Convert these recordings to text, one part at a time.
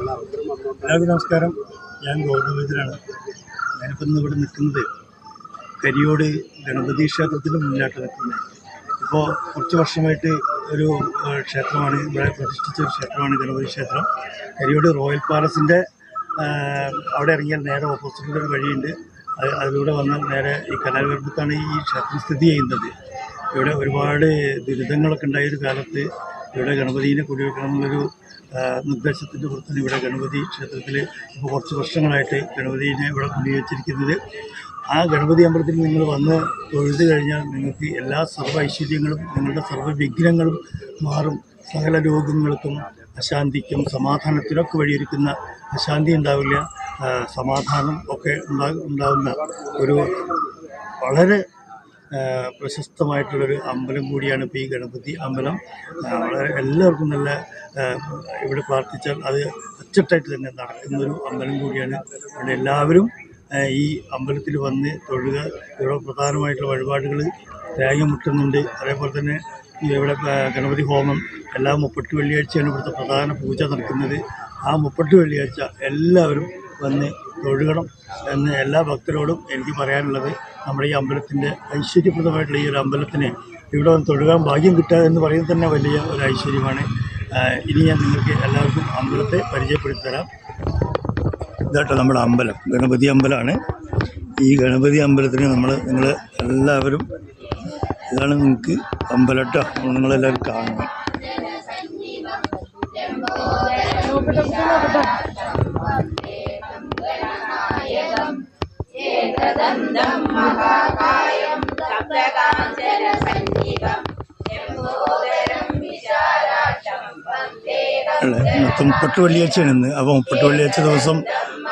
എല്ലാവർക്കും നമസ്കാരം. ഞാൻ ഗൗതമേന്ദ്രനാണ്. ഞാനിപ്പോൾ ഇവിടെ നിൽക്കുന്നത് കരിയോട് ഗണപതി ക്ഷേത്രത്തിൻ്റെ മുന്നിലായിട്ട് നിൽക്കുന്നത്. ഇപ്പോൾ കുറച്ച് വർഷമായിട്ട് ഒരു ക്ഷേത്രമാണ് ഇവിടെ പ്രതിഷ്ഠിച്ച ഒരു ക്ഷേത്രമാണ് ഗണപതി ക്ഷേത്രം. കരിയോട് റോയൽ പാലസിൻ്റെ അവിടെ ഇറങ്ങിയാൽ നേരെ ഓപ്പോസിറ്റിലൊരു വഴിയുണ്ട്. അതിലൂടെ വന്നാൽ നേരെ ഈ കനാൽവരമ്പത്താണ് ഈ ക്ഷേത്രം സ്ഥിതി ചെയ്യുന്നത്. ഇവിടെ ഒരുപാട് ദുരിതങ്ങളൊക്കെ ഉണ്ടായൊരു കാലത്ത് ഇവിടെ ഗണപതിനെ കുടിവെക്കണം എന്നുള്ളൊരു നിർദ്ദേശത്തിൻ്റെ പുറത്താണ് ഇവിടെ ഗണപതി ക്ഷേത്രത്തിൽ ഇപ്പോൾ കുറച്ച് വർഷങ്ങളായിട്ട് ഗണപതിനെ ഇവിടെ കുടിവെച്ചിരിക്കുന്നത്. ആ ഗണപതി അമ്പലത്തിൽ നിങ്ങൾ വന്ന് തൊഴുത് കഴിഞ്ഞാൽ നിങ്ങൾക്ക് എല്ലാ സർവ്വ ഐശ്വര്യങ്ങളും നിങ്ങളുടെ സർവ്വ വിഘ്നങ്ങളും മാറും. സകല രോഗങ്ങൾക്കും അശാന്തിക്കും സമാധാനത്തിനൊക്കെ വഴിയൊരുക്കുന്ന അശാന്തി ഉണ്ടാവില്ല, സമാധാനം ഒക്കെ ഉണ്ടാകുന്ന ഒരു വളരെ പ്രശസ്തമായിട്ടുള്ളൊരു അമ്പലം കൂടിയാണ് ഇപ്പോൾ ഈ ഗണപതി അമ്പലം. വളരെ എല്ലാവർക്കും നല്ല ഇവിടെ പ്രാർത്ഥിച്ചാൽ അത് അച്ചട്ടായിട്ട് തന്നെ നടക്കുന്നൊരു അമ്പലം കൂടിയാണ്. അവിടെ എല്ലാവരും ഈ അമ്പലത്തിൽ വന്ന് തൊഴുക. ഇവിടെ പ്രധാനമായിട്ടുള്ള വഴിപാടുകൾ തേങ്ങ മുട്ടുന്നുണ്ട്. അതേപോലെ തന്നെ ഇവിടെ ഗണപതി ഹോമം എല്ലാ 38 വെള്ളിയാഴ്ചയാണ് ഇവിടുത്തെ പ്രധാന പൂജ നടക്കുന്നത്. ആ 38 വെള്ളിയാഴ്ച എല്ലാവരും വന്ന് തൊഴുകണം എന്ന് എല്ലാ ഭക്തരോടും എനിക്ക് പറയാനുള്ളത്. നമ്മുടെ ഈ അമ്പലത്തിൻ്റെ ഐശ്വര്യപ്രദമായിട്ടുള്ള ഈ ഒരു അമ്പലത്തിന് ഇവിടെ വന്ന് തൊഴുകാൻ ഭാഗ്യം കിട്ടുക എന്ന് പറയുന്നത് തന്നെ വലിയ ഒരു ഐശ്വര്യമാണ്. ഇനി ഞാൻ നിങ്ങൾക്ക് എല്ലാവർക്കും അമ്പലത്തെ പരിചയപ്പെടുത്തി തരാം. ഇതാട്ടോ നമ്മുടെ അമ്പലം, ഗണപതി അമ്പലമാണ്. ഈ ഗണപതി അമ്പലത്തിന് നിങ്ങൾ എല്ലാവരും, ഇതാണ് നിങ്ങൾക്ക് അമ്പലം കേട്ടോ. നിങ്ങളെല്ലാവരും കാണണം. മൊത്തം 38 വെള്ളിയാഴ്ചയാണ് ഇന്ന്. അപ്പോൾ 38 വെള്ളിയാഴ്ച ദിവസം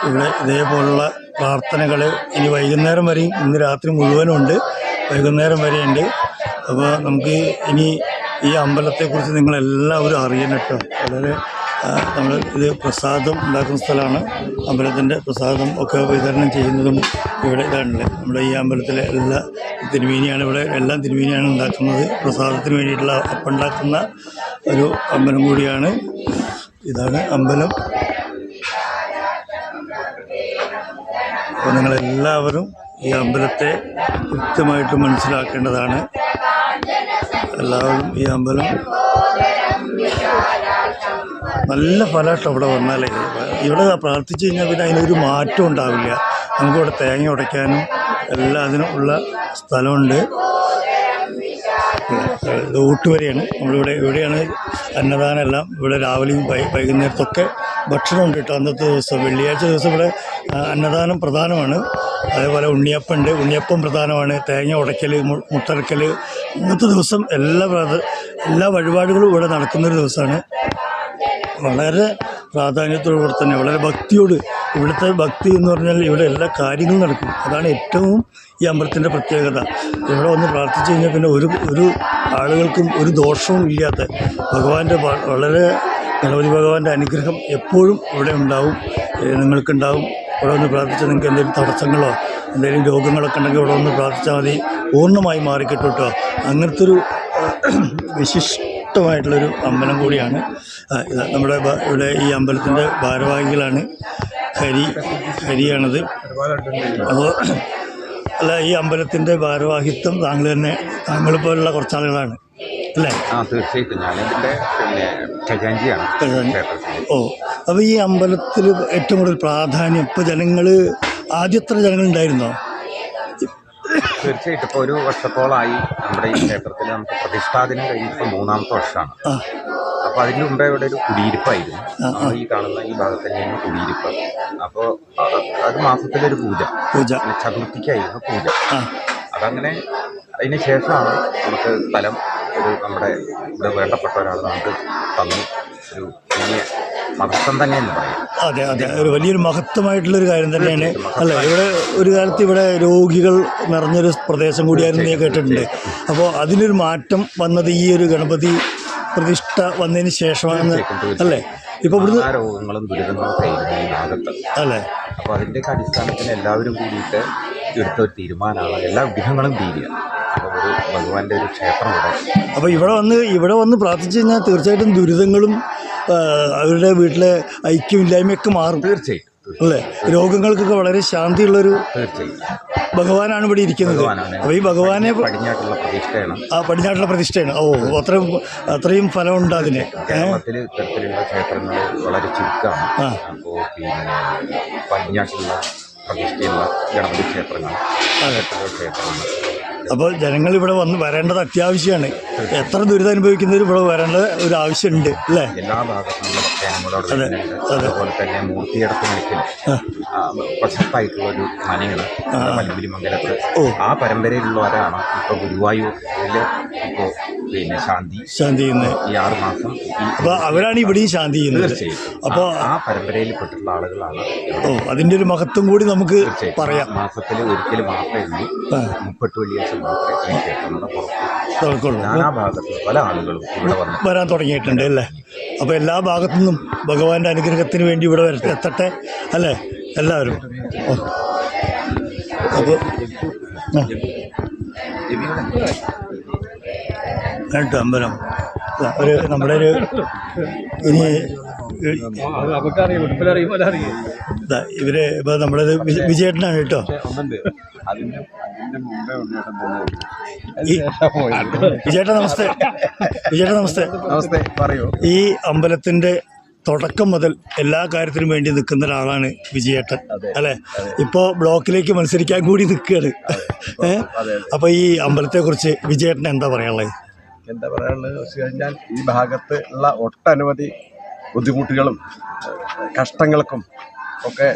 ഇവിടെ ഇതേപോലുള്ള പ്രാർത്ഥനകൾ ഇനി വൈകുന്നേരം വരെയും, ഇന്ന് രാത്രി മുഴുവനും ഉണ്ട്, വൈകുന്നേരം വരെയുണ്ട്. അപ്പോൾ നമുക്ക് ഇനി ഈ അമ്പലത്തെക്കുറിച്ച് നിങ്ങളെല്ലാവരും അറിയണം കേട്ടോ. വളരെ നമ്മൾ ഇത് പ്രസാദം ഉണ്ടാക്കുന്ന സ്ഥലമാണ്. അമ്പലത്തിൻ്റെ പ്രസാദം ഒക്കെ വിതരണം ചെയ്യുന്നതും ഇവിടെ ഇതാണല്ലേ. നമ്മുടെ ഈ അമ്പലത്തിലെ എല്ലാ തിരുമേനിയാണ്, ഇവിടെ എല്ലാം തിരുമേനിയാണ് ഉണ്ടാക്കുന്നത്. പ്രസാദത്തിന് വേണ്ടിയിട്ടുള്ള അപ്പുണ്ടാക്കുന്ന ഒരു അമ്പലം കൂടിയാണ്. ഇതാണ് അമ്പലം. അപ്പോൾ നിങ്ങളെല്ലാവരും ഈ അമ്പലത്തെ കൃത്യമായിട്ട് മനസ്സിലാക്കേണ്ടതാണ്. എല്ലാവരും ഈ അമ്പലം നല്ല ഫലമായിട്ട് അവിടെ വന്നാലേ, ഇവിടെ പ്രാർത്ഥിച്ചു കഴിഞ്ഞാൽ പിന്നെ അതിനൊരു മാറ്റം ഉണ്ടാവില്ല. നമുക്കിവിടെ തേങ്ങ ഉടയ്ക്കാനും എല്ലാത്തിനും ഉള്ള സ്ഥലമുണ്ട്. ഇത് ഊട്ടുവരെയാണ് ഇവിടെയാണ് അന്നദാനം എല്ലാം. ഇവിടെ രാവിലെയും വൈകുന്നേരത്തൊക്കെ ഭക്ഷണം ഉണ്ട് കേട്ടോ. അന്നത്തെ ദിവസം വെള്ളിയാഴ്ച ദിവസം ഇവിടെ അന്നദാനം പ്രധാനമാണ്. അതേപോലെ ഉണ്ണിയപ്പം പ്രധാനമാണ്. തേങ്ങ ഉടയ്ക്കൽ, മുട്ടറക്കൽ, ഇന്നത്തെ ദിവസം എല്ലാ വഴിപാടുകളും ഇവിടെ നടക്കുന്നൊരു ദിവസമാണ്. വളരെ പ്രാധാന്യത്തോടുകൂടെ തന്നെ, വളരെ ഭക്തിയോട്, ഇവിടുത്തെ ഭക്തി എന്ന് പറഞ്ഞാൽ ഇവിടെ എല്ലാ കാര്യങ്ങളും നടക്കും. അതാണ് ഏറ്റവും ഈ അമ്പലത്തിൻ്റെ പ്രത്യേകത. ഇവിടെ വന്ന് പ്രാർത്ഥിച്ചു കഴിഞ്ഞാൽ പിന്നെ ഒരു ആളുകൾക്കും ഒരു ദോഷവും ഇല്ലാത്ത ഭഗവാന്റെ വളരെ ഗണപതി ഭഗവാന്റെ അനുഗ്രഹം എപ്പോഴും ഇവിടെ ഉണ്ടാവും, നിങ്ങൾക്കുണ്ടാവും. ഇവിടെ വന്ന് പ്രാർത്ഥിച്ചാൽ നിങ്ങൾക്ക് എന്തെങ്കിലും തടസ്സങ്ങളോ എന്തെങ്കിലും രോഗങ്ങളൊക്കെ ഉണ്ടെങ്കിൽ ഇവിടെ വന്ന് പ്രാർത്ഥിച്ചാൽ മതി, പൂർണ്ണമായി മാറിക്കിട്ടും കേട്ടോ. അങ്ങനത്തെ ഒരു വിശിഷ്ടമായിട്ടുള്ളൊരു അമ്പലം കൂടിയാണ്. നമ്മുടെ ഇവിടെ ഈ അമ്പലത്തിൻ്റെ ഭാരവാഹികളാണ്. ഹരിയാണത്. അപ്പോൾ ഈ അമ്പലത്തിൻ്റെ ഭാരവാഹിത്വം താങ്കളെപ്പോലുള്ള കുറച്ചാളുകളാണ് അല്ലേ? തീർച്ചയായിട്ടും ഞാനിതിൻ്റെ ഖജാൻജിയാണ്. അപ്പോൾ ഈ അമ്പലത്തിൽ ഏറ്റവും കൂടുതൽ പ്രാധാന്യം ഇപ്പോൾ ആദ്യത്ര ജനങ്ങളുണ്ടായിരുന്നോ? തീർച്ചയായിട്ടും ഇപ്പോൾ 1 വർഷത്തോളമായി നമ്മുടെ ഈ ക്ഷേത്രത്തിൽ നമുക്ക് പ്രതിഷ്ഠാദിനം കഴിഞ്ഞിപ്പോൾ 3ാമത്തെ വർഷമാണ്. അപ്പോൾ അതിന് മുമ്പേ ഇവിടെ ഒരു കുടിയിരിപ്പായിരുന്നു. ഈ കാണുന്ന ഈ ഭാഗത്ത് തന്നെയാണ് കുടിയിരിപ്പ്. അപ്പോൾ അത് മാസത്തിലൊരു പൂജ, ചതുർത്ഥിക്കായിരുന്നു പൂജ. അതങ്ങനെ അതിന് ശേഷമാണ് നമുക്ക് സ്ഥലം നമ്മുടെ ഇവിടെ വേണ്ടപ്പെട്ട ഒരാൾ നമുക്ക് തന്നു. ഒരു വലിയ മഹത്വം തന്നെയെന്ന് പറയും. അതെ, ഒരു വലിയൊരു മഹത്വമായിട്ടുള്ളൊരു കാര്യം തന്നെയാണ് അല്ലേ. ഇവിടെ ഒരു കാലത്ത് ഇവിടെ രോഗികൾ നിറഞ്ഞൊരു പ്രദേശം കൂടിയായിരുന്നു ഞാൻ കേട്ടിട്ടുണ്ട്. അപ്പോൾ അതിനൊരു മാറ്റം വന്നത് ഈ ഒരു ഗണപതി പ്രതിഷ്ഠ വന്നതിന് ശേഷമാണെന്ന് അല്ലേ? ഇപ്പോൾ ഇവിടുന്ന് രോഗങ്ങളും ദുരിതങ്ങളൊക്കെ ഈ ഭാഗത്ത് അല്ലേ. അപ്പോൾ അതിൻ്റെയൊക്കെ അടിസ്ഥാനത്തിൽ എല്ലാവരും കൂടിയിട്ട് എടുത്ത ഒരു തീരുമാനമാണ് എല്ലാ വിഘ്നങ്ങളും തീരുക. അപ്പോൾ ഒരു ഭഗവാന്റെ ഒരു ക്ഷേത്രം ഇവിടെ. അപ്പോൾ ഇവിടെ വന്ന് പ്രാർത്ഥിച്ചു കഴിഞ്ഞാൽ തീർച്ചയായിട്ടും ദുരിതങ്ങളും അവരുടെ വീട്ടിലെ ഐക്യമില്ലായ്മയൊക്കെ മാറും. തീർച്ചയായും അല്ലേ? രോഗങ്ങൾക്കൊക്കെ വളരെ ശാന്തിയുള്ളൊരു ഭഗവാനാണ് ഇവിടെ ഇരിക്കുന്നത്. അപ്പോൾ ഈ ഭഗവാനെ പടിഞ്ഞാട്ടുള്ള പ്രതിഷ്ഠയാണ്. പടിഞ്ഞാട്ടുള്ള പ്രതിഷ്ഠയാണ്. അത്രയും ഫലമുണ്ട് അതിന്. കേരളത്തിൽ ഇത്തരത്തിലുള്ള ക്ഷേത്രങ്ങൾ വളരെ ചുരുക്കമാണ്. അപ്പോൾ പിന്നെ പടിഞ്ഞാട്ടുള്ള പ്രതിഷ്ഠയുള്ള ഗണപതി ക്ഷേത്രങ്ങൾ, ക്ഷേത്രങ്ങൾ. അപ്പോൾ ജനങ്ങൾ ഇവിടെ വരേണ്ടത് അത്യാവശ്യമാണ്. എത്ര ദുരിതം അനുഭവിക്കുന്നവർ ഇവിടെ വരേണ്ട ഒരു ആവശ്യമുണ്ട് അല്ലേ? എല്ലാ ഭാഗത്തുനിന്നുള്ള ജനങ്ങളോട് അതുപോലെ തന്നെ മൂർത്തിയടത്ത് നിൽക്കൽ പ്രശസ്തമായിട്ടുള്ള ഒരു മനയാണ് മലമ്പുരിമംഗലത്ത്. ആ പരമ്പരയിലുള്ളവരാണ് ഇപ്പോൾ ഗുരുവായൂരിൽ ഇപ്പോൾ പിന്നെ ശാന്തി ചെയ്യുന്നത്. ഈ 6 മാസം അപ്പോൾ അവരാണ് ഇവിടെയും ശാന്തി ചെയ്യുന്നത്. അപ്പോൾ ആ പരമ്പരയിൽപ്പെട്ടിട്ടുള്ള ആളുകളാണ്. അതിൻ്റെ ഒരു മഹത്വം കൂടി നമുക്ക് പറയാം. മാസത്തിൽ ഒരിക്കൽ മാത്രമേ ഉള്ളൂ 30 വെള്ളിയാഴ്ച മാത്രമേ ഈ ക്ഷേത്രങ്ങളുടെ പുറത്ത് നാനാ ഭാഗത്ത് പല ആളുകളും ഇവിടെ വരാൻ തുടങ്ങിയിട്ടുണ്ട് അല്ലേ? അപ്പോൾ എല്ലാ ഭാഗത്തു നിന്നും ഭഗവാന്റെ അനുഗ്രഹത്തിന് വേണ്ടി ഇവിടെ എത്തട്ടെ അല്ലേ എല്ലാവരും. അപ്പോൾ കേട്ടോ അമ്പലം നമ്മുടെ ഒരു ഇനി ഇവര് ഇപ്പൊ നമ്മളത് വിജയേട്ടനാണ് കേട്ടോ. വിജയേട്ട നമസ്തേ. വിജയേട്ട നമസ്തേ. നമസ്തേ. പറയൂ. ഈ അമ്പലത്തിന്റെ തുടക്കം മുതൽ എല്ലാ കാര്യത്തിനും വേണ്ടി നിൽക്കുന്ന ഒരാളാണ് വിജയേട്ടൻ അല്ലേ? ഇപ്പോൾ ബ്ലോക്കിലേക്ക് മത്സരിക്കാൻ കൂടി നിൽക്കുകയാണ്. അപ്പോൾ ഈ അമ്പലത്തെ കുറിച്ച് വിജയേട്ടൻ എന്താ പറയാനുള്ളത്? എന്താ പറയാനുള്ളത് വെച്ച് കഴിഞ്ഞാൽ ഈ ഭാഗത്ത് ഉള്ള ഒട്ടനവധി ബുദ്ധിമുട്ടുകളും കഷ്ടങ്ങൾക്കും ഒക്കെ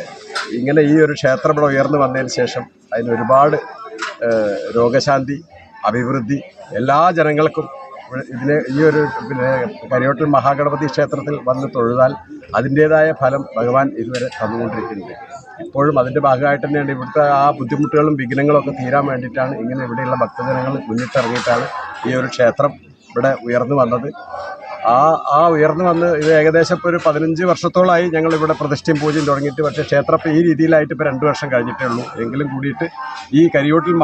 ഇങ്ങനെ ഈ ഒരു ക്ഷേത്രം ഇവിടെ ഉയർന്നു വന്നതിന് ശേഷം അതിന് ഒരുപാട് രോഗശാന്തി, അഭിവൃദ്ധി എല്ലാ ജനങ്ങൾക്കും ഈ ഒരു കരിയോട്ടിൽ മഹാഗണപതി ക്ഷേത്രത്തിൽ വന്ന് തൊഴുതാൽ അതിൻ്റേതായ ഫലം ഭഗവാൻ ഇതുവരെ തന്നുകൊണ്ടിരിക്കുന്നുണ്ട്. ഇപ്പോഴും അതിൻ്റെ ഭാഗമായിട്ട് തന്നെയാണ് ഇവിടുത്തെ ആ ബുദ്ധിമുട്ടുകളും വിഘ്നങ്ങളൊക്കെ തീരാൻ വേണ്ടിയിട്ടാണ് ഇങ്ങനെ ഇവിടെയുള്ള ഭക്തജനങ്ങൾ മുന്നിട്ടിറങ്ങിയിട്ടാണ് ഈ ഒരു ക്ഷേത്രം ഇവിടെ ഉയർന്നു വന്നത്. ആ ഉയർന്നു വന്ന് ഇത് ഏകദേശം ഇപ്പോൾ ഒരു 15 വർഷത്തോളമായി ഞങ്ങൾ ഇവിടെ പ്രതിഷ്ഠയും പൂജയും തുടങ്ങിയിട്ട്. പക്ഷേ ക്ഷേത്രം ഇപ്പോൾ ഈ രീതിയിലായിട്ട് ഇപ്പോൾ 2 വർഷം കഴിഞ്ഞിട്ടേ ഉള്ളൂ. എങ്കിലും കൂടിയിട്ട് ഈ കരിയോട്ടിൽ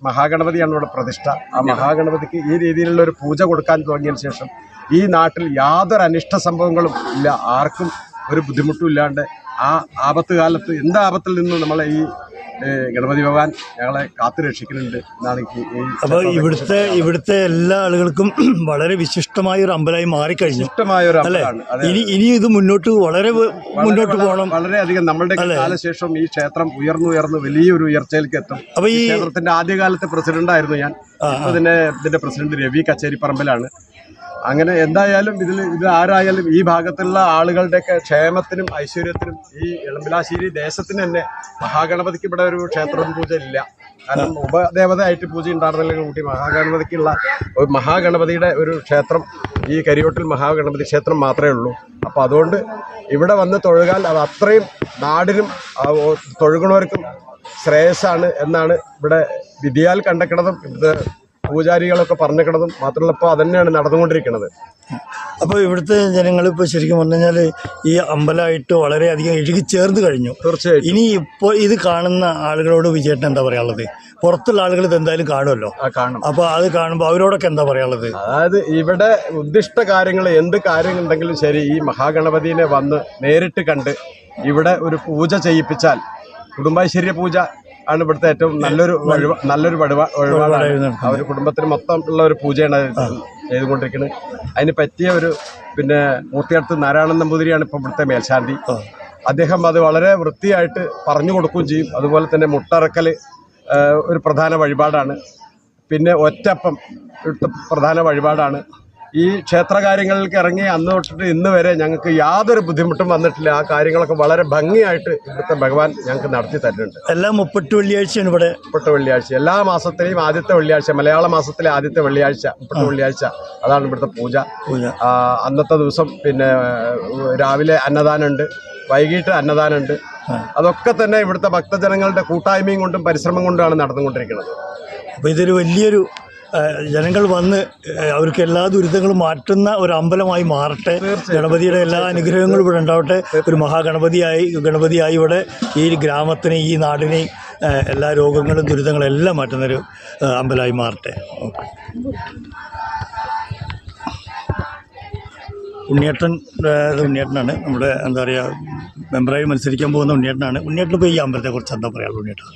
മഹാഗണപതിയാണ് ഇവിടെ പ്രതിഷ്ഠ. ആ മഹാഗണപതിക്ക് ഈ രീതിയിലുള്ള ഒരു പൂജ കൊടുക്കാൻ തുടങ്ങിയതിന് ശേഷം ഈ നാട്ടിൽ യാതൊരു അനിഷ്ട സംഭവങ്ങളും ഇല്ല. ആർക്കും ഒരു ബുദ്ധിമുട്ടും ഇല്ലാണ്ട് ആ ആപത്ത് കാലത്ത് എന്ത് ആപത്തിൽ നിന്നും നമ്മളെ ഈ ഗണപതി ഭഗവാൻ ഞങ്ങളെ കാത്തു രക്ഷിക്കുന്നുണ്ട് എന്നാണ് എനിക്ക്. അപ്പോൾ ഇവിടുത്തെ എല്ലാ ആളുകൾക്കും വളരെ വിശിഷ്ടമായ ഒരു അമ്പലമായി മാറിക്കഴിഞ്ഞു. ഇഷ്ടമായ ഒരു അമ്പലമാണ്. ഇനി ഇത് മുന്നോട്ട് മുന്നോട്ട് പോകണം. വളരെയധികം നമ്മളുടെ കാലശേഷം ഈ ക്ഷേത്രം ഉയർന്നു വലിയൊരു ഉയർച്ചയിലേക്ക് എത്തും. അപ്പോൾ ഈ ക്ഷേത്രത്തിന്റെ ആദ്യകാലത്തെ പ്രസിഡന്റായിരുന്നു ഞാൻ. ഇതിന്റെ പ്രസിഡന്റ് രവി കച്ചേരിപ്പറമ്പിലാണ്. അങ്ങനെ എന്തായാലും ഇത് ആരായാലും ഈ ഭാഗത്തുള്ള ആളുകളുടെയൊക്കെ ക്ഷേമത്തിനും ഐശ്വര്യത്തിനും ഈ എളമ്പിലാശ്ശേരി ദേശത്തിന് തന്നെ മഹാഗണപതിക്ക് ഇവിടെ ഒരു ക്ഷേത്രം പൂജ ഇല്ല. കാരണം ഉപദേവതയായിട്ട് പൂജ ഉണ്ടായിരുന്നില്ലെങ്കിൽ കൂട്ടി മഹാഗണപതിയുടെ ഒരു ക്ഷേത്രം ഈ കരിയോട്ടിൽ മഹാഗണപതി ക്ഷേത്രം മാത്രമേ ഉള്ളൂ. അപ്പോൾ അതുകൊണ്ട് ഇവിടെ വന്ന് തൊഴുകാൽ അത് അത്രയും നാടിനും തൊഴുകണവർക്കും ശ്രേയസ്സാണ് എന്നാണ് ഇവിടെ വിധിയാൽ കണ്ടെക്കണതും ഇത് പൂജാരികളൊക്കെ പറഞ്ഞിരിക്കണതും. മാത്രമല്ല ഇപ്പോൾ അതന്നെയാണ് നടന്നുകൊണ്ടിരിക്കുന്നത്. അപ്പോൾ ഇവിടുത്തെ ജനങ്ങളിപ്പോൾ ശരിക്കും പറഞ്ഞു കഴിഞ്ഞാൽ ഈ അമ്പലമായിട്ട് വളരെയധികം ഇഴുകിച്ചേർന്ന് കഴിഞ്ഞു. തീർച്ചയായിട്ടും. ഇനി ഇപ്പോൾ ഇത് കാണുന്ന ആളുകളോട് വിജയേട്ടൻ എന്താ പറയാനുള്ളത്? പുറത്തുള്ള ആളുകൾ ഇത് എന്തായാലും കാണുമല്ലോ, കാണും. അപ്പോൾ അത് കാണുമ്പോൾ അവരോടൊക്കെ എന്താ പറയാനുള്ളത്? അതായത് ഇവിടെ ഉദ്ദിഷ്ട കാര്യങ്ങൾ എന്ത് കാര്യങ്ങളുണ്ടെങ്കിലും ശരി ഈ മഹാഗണപതിനെ വന്ന് നേരിട്ട് കണ്ട് ഇവിടെ ഒരു പൂജ ചെയ്യിപ്പിച്ചാൽ കുടുംബൈശ്വര്യ പൂജ ആണ് ഇവിടുത്തെ ഏറ്റവും നല്ലൊരു വഴിപാടാണ്. ആ ഒരു കുടുംബത്തിന് മൊത്തം ഉള്ള ഒരു പൂജയാണ് ചെയ്തുകൊണ്ടിരിക്കുന്നത്. അതിന് പറ്റിയ ഒരു മൂർത്തിയടുത്ത് നാരായണൻ നമ്പൂതിരിയാണ് ഇപ്പം ഇവിടുത്തെ മേൽശാന്തി. അദ്ദേഹം അത് വളരെ വൃത്തിയായിട്ട് പറഞ്ഞു കൊടുക്കുകയും ചെയ്യും. അതുപോലെ തന്നെ മുട്ടറക്കൽ ഒരു പ്രധാന വഴിപാടാണ്. പിന്നെ ഒറ്റപ്പം പ്രധാന വഴിപാടാണ്. ഈ ക്ഷേത്രകാര്യങ്ങളിലേക്ക് ഇറങ്ങി അന്ന് തൊട്ടിട്ട് ഇന്ന് വരെ ഞങ്ങൾക്ക് യാതൊരു ബുദ്ധിമുട്ടും വന്നിട്ടില്ല. ആ കാര്യങ്ങളൊക്കെ വളരെ ഭംഗിയായിട്ട് ഇവിടുത്തെ ഭഗവാൻ ഞങ്ങൾക്ക് നടത്തി തരുന്നുണ്ട്. എല്ലാം 30 വെള്ളിയാഴ്ചയാണ് ഇവിടെ. 30 വെള്ളിയാഴ്ച എല്ലാ മാസത്തിലെയും ആദ്യത്തെ വെള്ളിയാഴ്ച, മലയാള മാസത്തിലെ ആദ്യത്തെ വെള്ളിയാഴ്ച 30 വെള്ളിയാഴ്ച അതാണ് ഇവിടുത്തെ പൂജ. അന്നത്തെ ദിവസം പിന്നെ രാവിലെ അന്നദാനമുണ്ട്, വൈകിട്ട് അന്നദാനമുണ്ട്. അതൊക്കെ തന്നെ ഇവിടുത്തെ ഭക്തജനങ്ങളുടെ കൂട്ടായ്മയും കൊണ്ടും പരിശ്രമം കൊണ്ടാണ് നടന്നുകൊണ്ടിരിക്കുന്നത്. അപ്പോൾ ഇതൊരു വലിയൊരു ജനങ്ങൾ വന്ന് അവർക്ക് എല്ലാ ദുരിതങ്ങളും മാറ്റുന്ന ഒരു അമ്പലമായി മാറട്ടെ. ഗണപതിയുടെ എല്ലാ അനുഗ്രഹങ്ങളും ഇവിടെ ഉണ്ടാവട്ടെ. ഒരു ഗണപതിയായി ഇവിടെ ഈ ഗ്രാമത്തിന്, ഈ നാടിനെ എല്ലാ രോഗങ്ങളും ദുരിതങ്ങളും എല്ലാം മാറ്റുന്നൊരു അമ്പലമായി മാറട്ടെ. ഓക്കെ. ഉണ്ണിയേട്ടൻ ഉണ്ണിയേട്ടനാണ് നമ്മുടെ എന്താ പറയുക മെമ്പറായി മത്സരിക്കാൻ പോകുന്ന ഉണ്ണിയേട്ടനാണ്. ഉണ്ണിയേട്ടൻ ഇപ്പോൾ ഈ അമ്പലത്തെക്കുറിച്ച് എന്താ പറയാനുള്ളത് ഉണ്ണിയേട്ടൻ?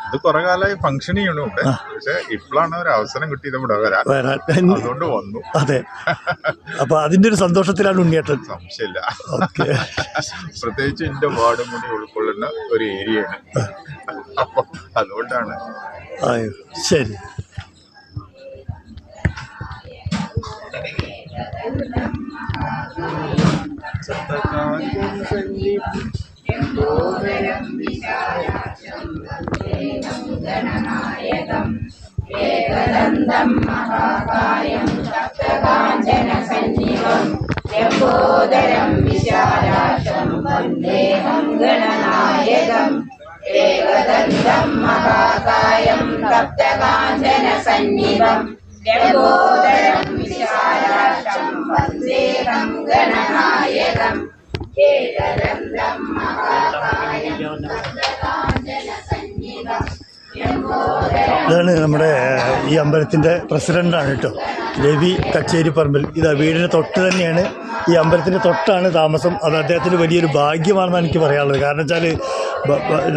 ഇത് കുറെ കാലമായി ഫംഗ്ഷൻ ചെയ്യണുണ്ട്, പക്ഷെ ഇപ്പോഴാണ് ഒരു അവസരം കിട്ടിയത് ഇവിടെ വരാൻ, അതുകൊണ്ട് വന്നു. അതെ, അപ്പൊ അതിന്റെ ഒരു സന്തോഷത്തിലാണ് ഉണ്ണിയേട്ടൻ. സംശയമില്ല. ഓക്കെ. പ്രത്യേകിച്ച് എന്റെ വാർഡും കൂടി ഉൾക്കൊള്ളുന്ന ഒരു ഏരിയയാണ്, അപ്പൊ അതുകൊണ്ടാണ്. അയ്യോ ശരി. ഏകദന്തം മഹാകായം സപ്തകാഞ്ചനസന്നിഭം ലംബോദരം വിശാലാക്ഷം വന്ദേഹം ഗണനായകം. ഏകദന്തം മഹാകായം സപ്തകാഞ്ചനസന്നിഭം ലംബോദരം വിശാലാക്ഷം വന്ദേഹം ഗണനായകം. ഏകദന്തം മഹാകായം സപ്തകാഞ്ചനസന്നിഭം. ഇതാണ് നമ്മുടെ ഈ അമ്പലത്തിൻ്റെ പ്രസിഡൻ്റാണ് കേട്ടോ, രവി കച്ചേരിപ്പറമ്പിൽ. ഇതാ വീടിന് തൊട്ട് തന്നെയാണ്, ഈ അമ്പലത്തിൻ്റെ തൊട്ടാണ് താമസം. അത് അദ്ദേഹത്തിന് വലിയൊരു ഭാഗ്യമാണെന്നാണ് എനിക്ക് പറയാനുള്ളത്. കാരണം വെച്ചാൽ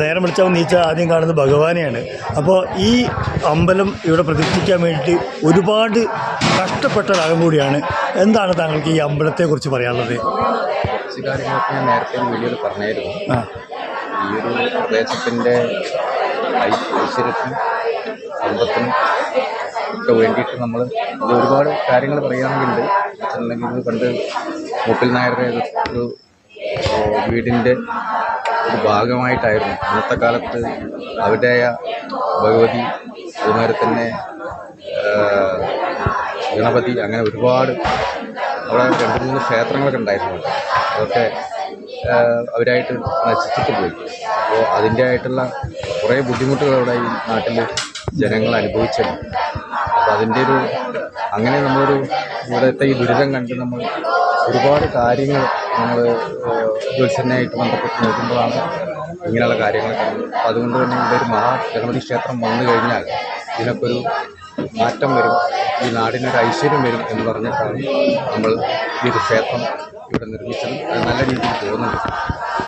നേരം വിളിച്ചാൽ നീച്ചാൽ ആദ്യം കാണുന്നത് ഭഗവാനെയാണ്. അപ്പോൾ ഈ അമ്പലം ഇവിടെ പ്രതിഷ്ഠിക്കാൻ വേണ്ടിയിട്ട് ഒരുപാട് കഷ്ടപ്പെട്ട ഒരാളും കൂടിയാണ്. എന്താണ് താങ്കൾക്ക് ഈ അമ്പലത്തെക്കുറിച്ച് പറയാനുള്ളത്? കുറച്ച് കാര്യങ്ങളൊക്കെ ഞാൻ നേരത്തെ വീഡിയോയിൽ പറഞ്ഞായിരുന്നു. ഈ ഒരു പ്രദേശത്തിൻ്റെ ഐശ്വര്യത്തിനും സമ്പത്തിനും ഒക്കെ വേണ്ടിയിട്ട് നമ്മൾ ഇത് ഒരുപാട് കാര്യങ്ങൾ പറയുകയാണെങ്കിലുണ്ട്. വെച്ചിട്ടുണ്ടെങ്കിൽ ഇത് പണ്ട് മൂപ്പിൽ നായരുടെ ഒരു വീടിൻ്റെ ഒരു ഭാഗമായിട്ടായിരുന്നു. അന്നത്തെ കാലത്ത് അവിടെയായ ഭഗവതി, അതുമാതിരി തന്നെ ഗണപതി, അങ്ങനെ ഒരുപാട് അവിടെ 2-3 ക്ഷേത്രങ്ങളൊക്കെ ഉണ്ടായിരുന്നു. അതൊക്കെ അവരായിട്ട് നശിച്ചിട്ട് പോയി. അപ്പോൾ അതിൻ്റെ ആയിട്ടുള്ള കുറേ ബുദ്ധിമുട്ടുകൾ അവിടെ ഈ നാട്ടിൽ ജനങ്ങൾ അനുഭവിച്ചിട്ടുണ്ട്. അപ്പോൾ അതിൻ്റെ ഒരു അങ്ങനെ നമ്മളൊരു ഇവിടുത്തെ ഈ ദുരിതം കണ്ട് നമ്മൾ ഒരുപാട് കാര്യങ്ങൾ നമ്മൾ ജ്യോത്സ്യനായിട്ട് ബന്ധപ്പെട്ട് നോക്കുമ്പോഴാണ് ഇങ്ങനെയുള്ള കാര്യങ്ങൾ കാണുന്നത്. അപ്പോൾ അതുകൊണ്ട് തന്നെ ഇവിടെ ഒരു മഹാഗണപതി ക്ഷേത്രം വന്നു കഴിഞ്ഞാൽ ഇതിനൊക്കെ ഒരു മാറ്റം വരും, ഈ നാടിനൊരു ഐശ്വര്യം വരും എന്ന് പറഞ്ഞിട്ടാണ് നമ്മൾ ഈ ഒരു ക്ഷേത്രം ഇവിടെ നിർമ്മിച്ചത്. അത് നല്ല രീതിയിൽ പോകുന്നുണ്ട്.